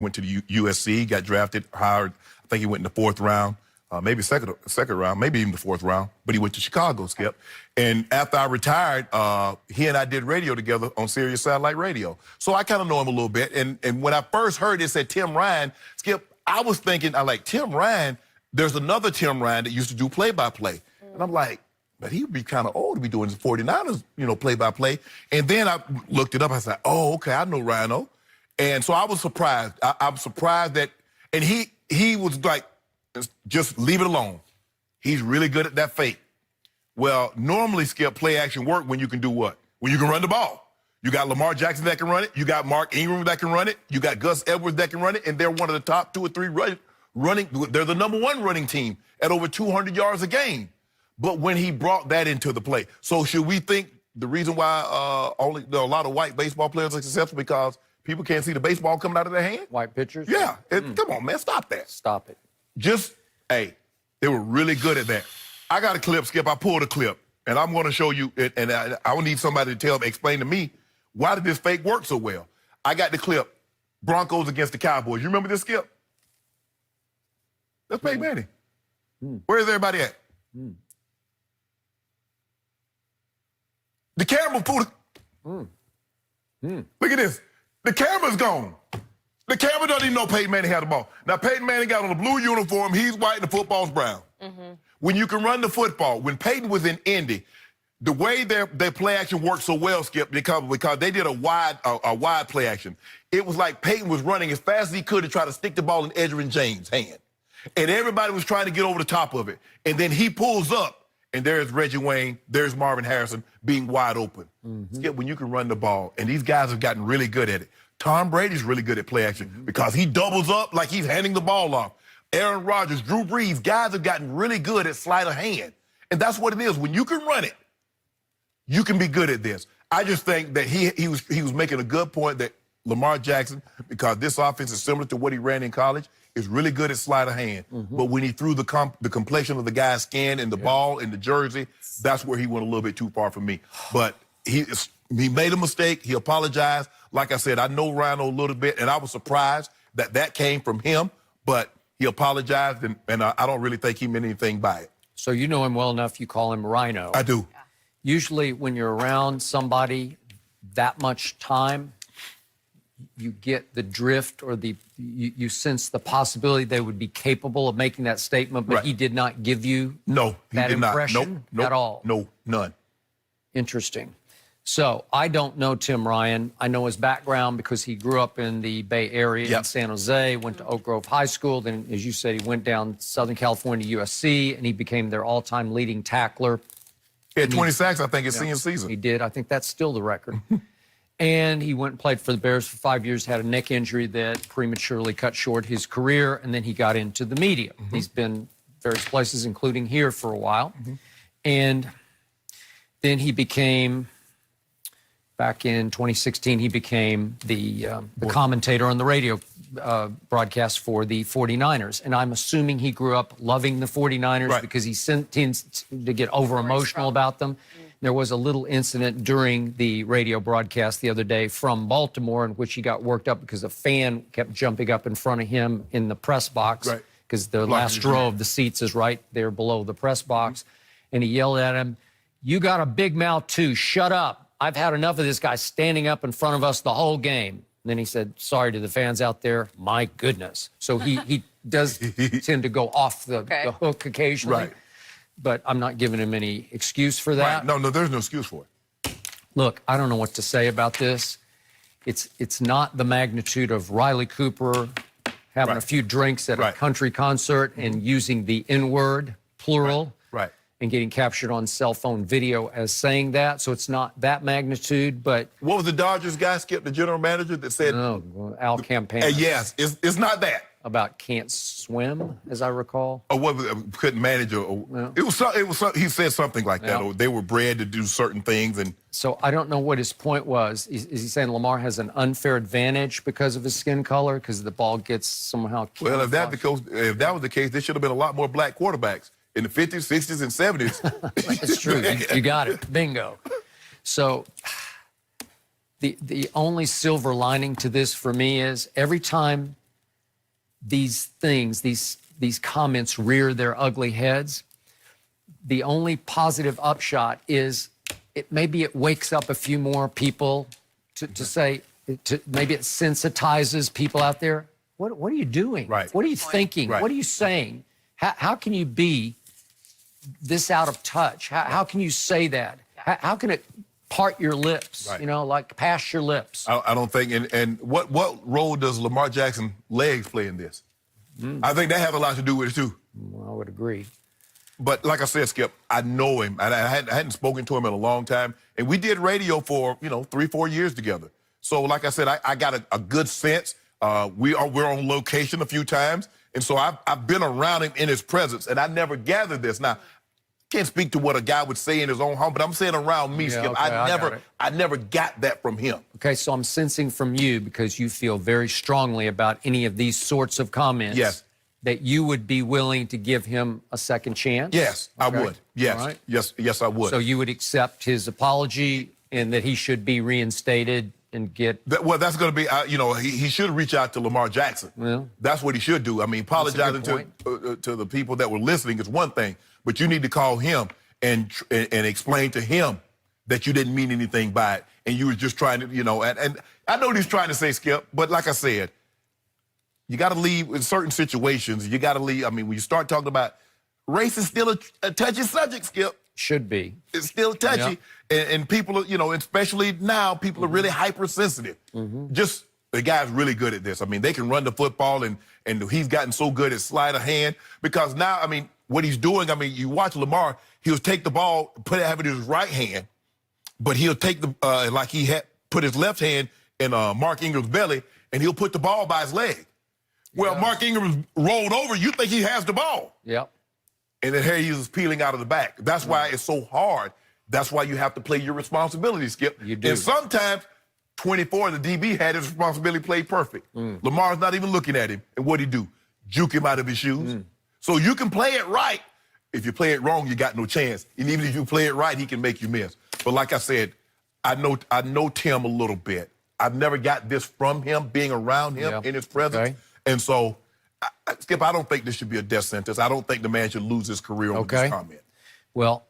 went to the USC, got drafted, hired. I think he went in the 4th round, maybe second round, maybe even the 4th round. But he went to Chicago, Skip. And after I retired, he and I did radio together on Sirius Satellite Radio. So I kind of know him a little bit. And when I first heard it said Tim Ryan, Skip, I was thinking, Tim Ryan, there's another Tim Ryan that used to do play-by-play. And I'm like, but he would be kind of old to be doing the 49ers, play-by-play. And then I looked it up. I said, oh, okay, I know Rhino. And so I was surprised. I'm surprised that, and he was like, just leave it alone. He's really good at that fake. Well, normally, Skip, play action work when you can do what? When you can run the ball. You got Lamar Jackson that can run it. You got Mark Ingram that can run it. You got Gus Edwards that can run it. And they're one of the top 2 or 3 running. They're the #1 running team at over 200 yards a game. But when he brought that into the play. So should we think the reason why a lot of white baseball players are successful because people can't see the baseball coming out of their hand? White pitchers? Yeah. Come on, man. Stop that. Stop it. Hey, they were really good at that. I got a clip, Skip. I pulled a clip. And I'm going to show you, and I will need somebody to explain to me, why did this fake work so well? I got the clip, Broncos against the Cowboys. You remember this, Skip? That's Peyton Manning. Where's everybody at? The camera pulled. Look at this. The camera's gone. The camera doesn't even know Peyton Manning had the ball. Now, Peyton Manning got on a blue uniform. He's white and the football's brown. When you can run the football, when Peyton was in Indy, the way their play action worked so well, Skip, because they did a wide play action. It was like Peyton was running as fast as he could to try to stick the ball in Edgerrin James' hand. And everybody was trying to get over the top of it. And then he pulls up, and there's Reggie Wayne, there's Marvin Harrison being wide open. Skip, when you can run the ball, and these guys have gotten really good at it. Tom Brady's really good at play action because he doubles up like he's handing the ball off. Aaron Rodgers, Drew Brees, guys have gotten really good at sleight of hand. And that's what it is. When you can run it, you can be good at this. I just think that he was making a good point that Lamar Jackson, because this offense is similar to what he ran in college, is really good at sleight of hand. But when he threw the complexion of the guy's skin and the ball and the jersey, that's where he went a little bit too far for me. But he made a mistake. He apologized. Like I said, I know Rhino a little bit, and I was surprised that came from him. But he apologized, and I don't really think he meant anything by it. So you know him well enough, you call him Rhino. I do. Usually when you're around somebody that much time, you get the drift or you sense the possibility they would be capable of making that statement, but he did not give you that impression at all. No, none. Interesting. So I don't know Tim Ryan. I know his background because he grew up in the Bay Area in San Jose, went to Oak Grove High School. Then, as you said, he went down Southern California to USC, and he became their all-time leading tackler. He had 20 sacks, I think, his senior season. He did. I think that's still the record. And he went and played for the Bears for 5 years, had a neck injury that prematurely cut short his career, and then he got into the media. He's been various places, including here for a while. And then he became, back in 2016, he became the commentator on the radio broadcast for the 49ers. And I'm assuming he grew up loving the 49ers because he tends to get over-emotional about them. There was a little incident during the radio broadcast the other day from Baltimore in which he got worked up because a fan kept jumping up in front of him in the press box because the last row of the seats is right there below the press box. And he yelled at him, "You got a big mouth too, shut up. I've had enough of this guy standing up in front of us the whole game." And then he said, "Sorry to the fans out there, my goodness." So he does tend to go off the hook occasionally. But I'm not giving him any excuse for that. No, there's no excuse for it. Look, I don't know what to say about this. It's not the magnitude of Riley Cooper having a few drinks at a country concert and using the N-word, plural, and getting captured on cell phone video as saying that. So it's not that magnitude, but... What was the Dodgers guy, Skip, the general manager, that said... No, Al Campana. Yes, it's not that. About can't swim, as I recall. Or what, couldn't manage, it was he said something like that, or they were bred to do certain things. And so I don't know what his point was. Is he saying Lamar has an unfair advantage because of his skin color, because the ball gets somehow... Well, if that was the case, there should have been a lot more black quarterbacks in the 50s, 60s, and 70s. That's true. You got it. Bingo. So the only silver lining to this for me is every time these things, these comments rear their ugly heads, the only positive upshot is maybe it wakes up a few more people to say, maybe it sensitizes people out there. What are you doing? Right. What are you thinking? Right. What are you saying? How can you be this out of touch? How can you say that? How can it part your lips, Right. you know, like pass your lips? I don't think, and what role does Lamar Jackson legs play in this? I think that has a lot to do with it too. Well, I would agree. But like I said, Skip, I know him. I hadn't spoken to him in a long time. And we did radio for, 3-4 years together. So like I said, I got a good sense. We're on location a few times. And so I've been around him in his presence, and I never gathered this. Now, can't speak to what a guy would say in his own home, but I'm saying around me, Skip. Okay, I never got that from him. Okay, so I'm sensing from you, because you feel very strongly about any of these sorts of comments, Yes. that you would be willing to give him a second chance? Yes, I Okay. would. Yes, All right. yes, I would. So you would accept his apology and that he should be reinstated and get... Well, that's going to be, he should reach out to Lamar Jackson. Well, that's what he should do. I mean, apologizing to the people that were listening is one thing, but you need to call him and explain to him that you didn't mean anything by it, and you were just trying to, and I know what he's trying to say, Skip, but like I said, you got to leave in certain situations. You got to leave. I mean, when you start talking about race, is still a touchy subject, Skip. should be. It's still touchy, and people, especially now, people are really hypersensitive. Just the guy's really good at this. I mean, they can run the football, and he's gotten so good at sleight of hand, because now, I mean, what he's doing, I mean, you watch Lamar, he'll take the ball, have it in his right hand, but he'll take the, like he had put his left hand in Mark Ingram's belly, and he'll put the ball by his leg. Well, Mark Ingram rolled over, you think he has the ball. Yep. And then here he is peeling out of the back. That's why it's so hard. That's why you have to play your responsibility, Skip. You do. And sometimes 24, the DB had his responsibility played perfect. Lamar's not even looking at him. And what'd he do? Juke him out of his shoes. So you can play it right. If you play it wrong, you got no chance. And even if you play it right, he can make you miss. But like I said, I know Tim a little bit. I've never got this from him, being around him in his presence. Okay. And so, Skip, I don't think this should be a death sentence. I don't think the man should lose his career over this comment. Well,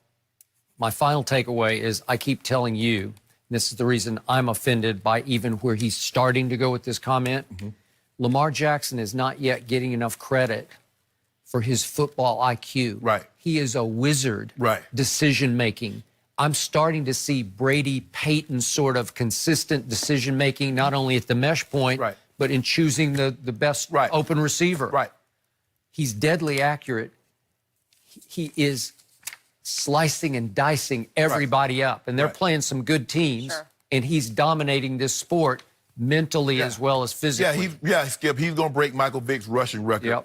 my final takeaway is I keep telling you, this is the reason I'm offended by even where he's starting to go with this comment. Lamar Jackson is not yet getting enough credit for his football IQ. Right. He is a wizard. Right. Decision-making. I'm starting to see Brady Payton sort of consistent decision-making, not only at the mesh point, but in choosing the best open receiver. Right. He's deadly accurate. He is slicing and dicing everybody up. And they're playing some good teams. And he's dominating this sport mentally as well as physically. Skip, he's going to break Michael Vick's rushing record.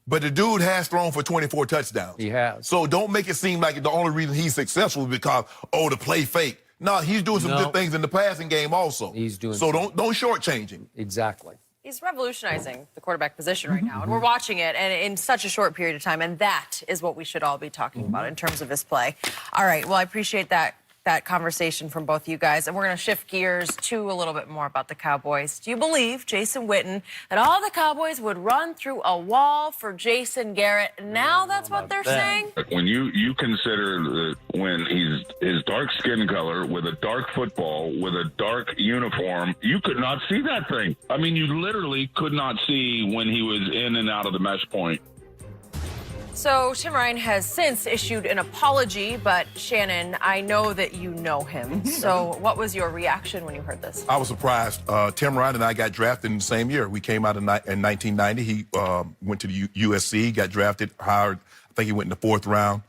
But the dude has thrown for 24 touchdowns. He has. So don't make it seem like the only reason he's successful is because, the play fake. No, he's doing some good things in the passing game also. He's doing so don't shortchange him. Exactly. He's revolutionizing the quarterback position right now, and we're watching it and in such a short period of time, and that is what we should all be talking about in terms of his play. All right, well, I appreciate that conversation from both you guys, and we're going to shift gears to a little bit more about the Cowboys. Do you believe, Jason Witten, that all the Cowboys would run through a wall for Jason Garrett? Now that's what they're saying? When you consider when his dark skin color with a dark football, with a dark uniform, you could not see that thing. I mean, you literally could not see when he was in and out of the mesh point. So Tim Ryan has since issued an apology, but Shannon, I know that you know him. So what was your reaction when you heard this? I was surprised. Tim Ryan and I got drafted in the same year. We came out in 1990. He went to the USC, got drafted, hired. I think he went in the 4th round.